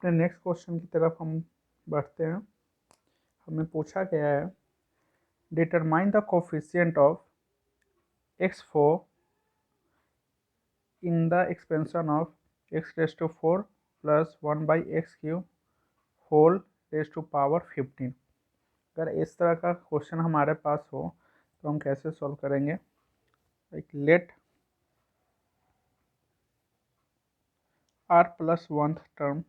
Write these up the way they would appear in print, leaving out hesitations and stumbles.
अपने next question की तरफ हम बढ़ते हैं। हमें पूछा गया है determine the coefficient of x4 in the expansion of x⁴ plus 1/x³ whole raise to power 15। अगर इस तरह का क्वेश्चन हमारे पास हो तो हम कैसे सॉल्व करेंगे। Let r+1th term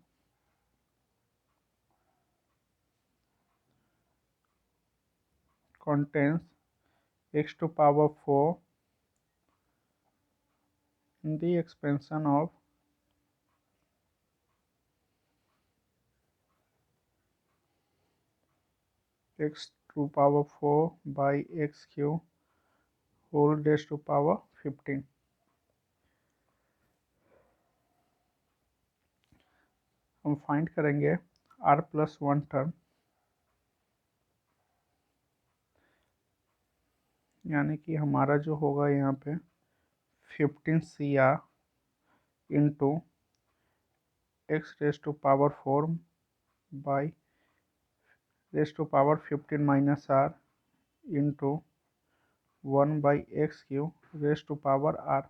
contains x⁴ in the expansion of x⁴ by x³ whole raise to power 15। हम फाइंड करेंगे r+1 टर्म, यानी कि हमारा जो होगा यहाँ पे 15Cr into x⁴ by r⁴ minus r into 1/x³ r।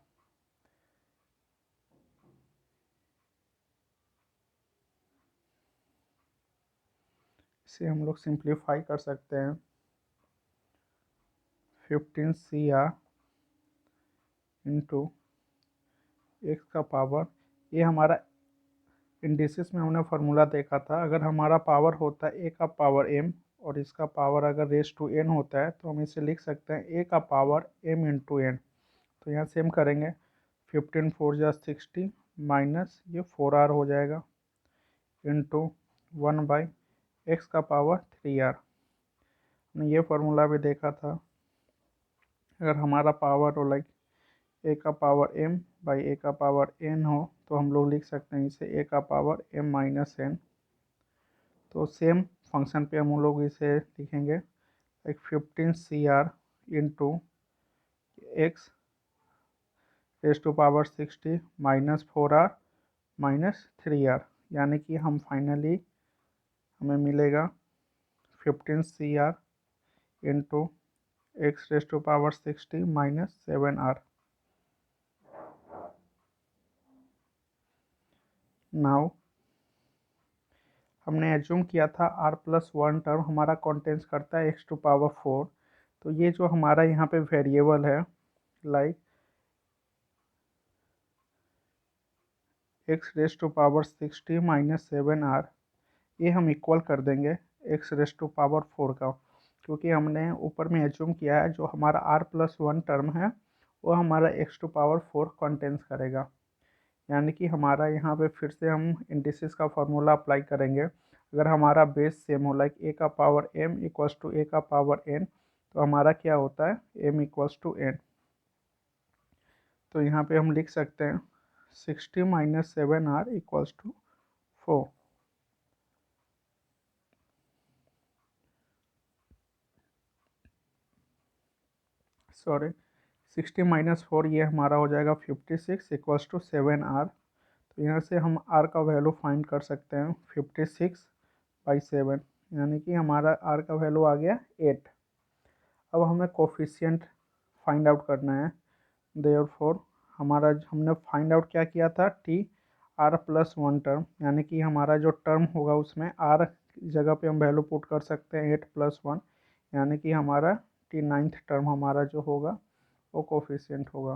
इसे हम लोग सिंप्लीफाई कर सकते हैं। 15Cr इंटू x का पावर, ये हमारा इंडिसिस में हमने फार्मूला देखा था। अगर हमारा पावर होता है a का पावर m और इसका पावर अगर रेज टू n होता है तो हम इसे लिख सकते हैं a का पावर m इंटू n। तो यहाँ सेम करेंगे, 15 4 60 माइनस ये 4r हो जाएगा इंटू 1/x का पावर 3r। हमने ये फार्मूला भी देखा था। अगर हमारा पावर हो a का पावर m बाई a का पावर n हो तो हम लोग लिख सकते हैं इसे a का पावर m माइनस n। तो सेम फंक्शन पे हम लोग इसे लिखेंगे 15Cr into x raise to power 60 minus 4r minus 3r, यानी कि हम फाइनली हमें मिलेगा 15Cr into x raise to power 60 minus 7r। Now हमने एज्यूम किया था r+1 टर्म हमारा कंटेंस करता है x⁴। तो ये जो हमारा यहाँ पे वेरिएबल है x⁴ माइनस 7r, ये हम इक्वल कर देंगे x⁴ का, क्योंकि हमने ऊपर में एज्यूम किया है जो हमारा r+1 टर्म है वो हमारा x⁴ कंटेंस करेगा। यानी कि हमारा यहाँ पे फिर से हम इंडिसिस का फार्मूला अप्लाई करेंगे। अगर हमारा बेस सेम हो a का power m equals to a का पावर n, तो हमारा क्या होता है m इक्वल्स टू n। तो यहाँ पे हम लिख सकते हैं 60 minus 7r equals to 4। Sorry 60 minus 4 ये हमारा हो जाएगा 56 इक्वल्स टू 7r। तो यहाँ से हम r का वैल्यू फाइंड कर सकते हैं 56/7, यानी कि हमारा r का वैल्यू आ गया 8। अब हमें कोफिशिएंट फाइंड आउट करना है। देयरफॉर हमारा हमने फाइंड आउट क्या किया था r+1 टर्म, यानी कि हमारा जो टर्म होगा उसमें r जगह पे हम वैल्यू पुट कर सकते हैं 8+1, यानी कि हमारा t9th टर्म हमारा जो होगा वो कोफिशिएंट होगा,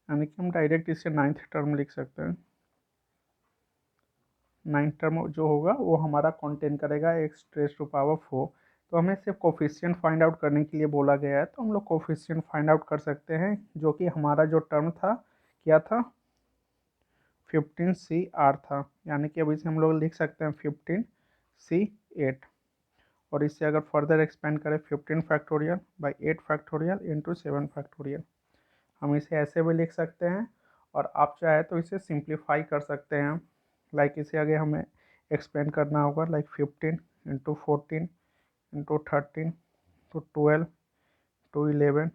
यानी कि हम डायरेक्ट इसे 9th टर्म लिख सकते हैं। 9th टर्म जो होगा वो हमारा कंटेन करेगा x⁴। तो हमें सिर्फ कोफिशिएंट फाइंड आउट करने के लिए बोला गया है, तो हम लोग कोफिशिएंट फाइंड आउट कर सकते हैं, जो कि हमारा जो टर्म था क्या था 15Cr था, यानी कि अब इसे हम लोग लिख सकते हैं 15C8। और इससे अगर फर्दर एक्सपेंड करें 15 factorial by 8 factorial into 7 factorial, हम इसे ऐसे भी लिख सकते हैं। और आप चाहे तो इसे सिंप्लीफाई कर सकते हैं। इसे आगे हमें एक्सपेंड करना होगा 15 into 14 into 13 into 12 into 11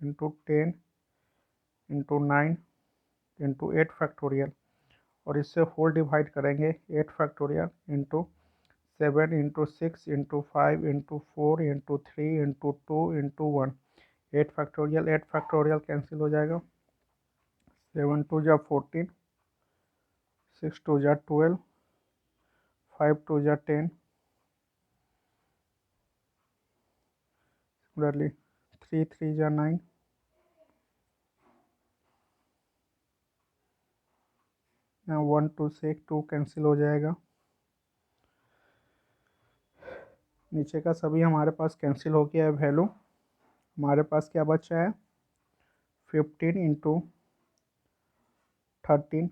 into 10 into 9 into 8 factorial. और इससे 4 डिवाइड करेंगे 8 factorial into 7 into 6 into 5 into 4 into 3 into 2 into 1। 8 factorial cancel हो जाएगा। 7 टू जा 14, 6 टू जा 12, 5 टू जा 10, सिमिलरली 3 3 जा 9, यहाँ 1 2 से 2 कैंसिल हो जाएगा। नीचे का सभी हमारे पास कैंसिल हो गया है वैल्यू। हमारे पास क्या बचा है 15 इंटू 13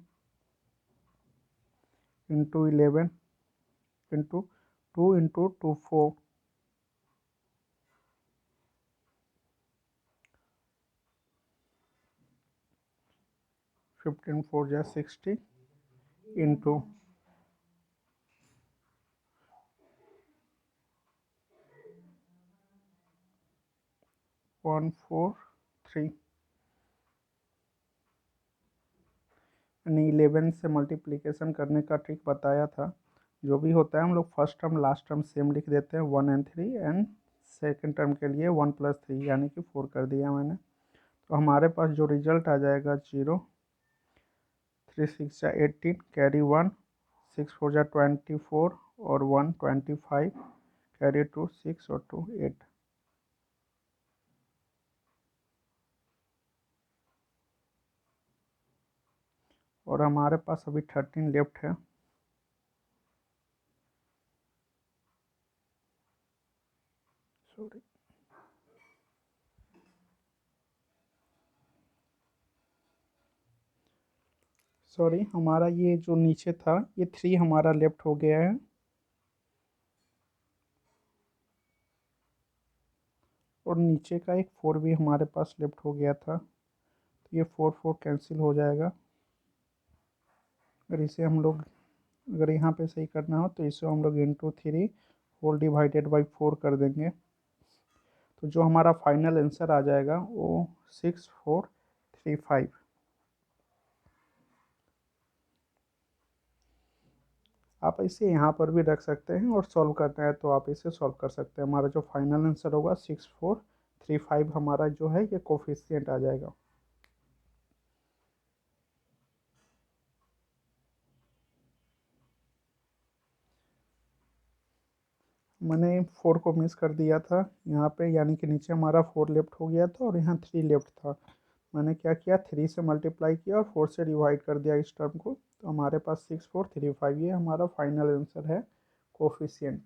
इंटू 11 इंटू 2 इंटू 2 4, 15 4 जा 60 इंटू 143 यानी 11 से मल्टीप्लिकेशन करने का ट्रिक बताया था। जो भी होता है हम लोग first term last term same लिख देते हैं 1 एंड 3 एंड सेकेंड टर्म के लिए 1 + 3 यानी कि 4 कर दिया मैंने। तो हमारे पास जो रिजल्ट आ जाएगा 0, 3 6 जा 18 कैरी 1, 6 4 जा 24 और 1 25 कैरी 2 6 और 2 8। और हमारे पास अभी 13 लेफ्ट है। सॉरी, हमारा ये जो नीचे था ये 3 हमारा लेफ्ट हो गया है और नीचे का एक 4 भी हमारे पास लेफ्ट हो गया था। तो ये 4 4 कैंसिल हो जाएगा। अगर इसे हम लोग अगर यहाँ पे सही करना हो तो इसे हम लोग इंटू 3 होल डिवाइडेड बाई 4 कर देंगे। तो जो हमारा फाइनल आंसर आ जाएगा वो 6435। आप इसे यहाँ पर भी रख सकते हैं और सॉल्व करना है तो आप इसे सॉल्व कर सकते हैं। हमारा जो फाइनल आंसर होगा 6435 हमारा जो है ये कोफिशिएंट आ जाएगा। मैंने 4 को मिस कर दिया था यहाँ पे, यानी कि नीचे हमारा 4 लेफ्ट हो गया था और यहाँ 3 लेफ्ट था। मैंने क्या किया 3 से मल्टीप्लाई किया और 4 से डिवाइड कर दिया इस टर्म को। तो हमारे पास 6435 ये हमारा फाइनल आंसर है कोफिशिएंट।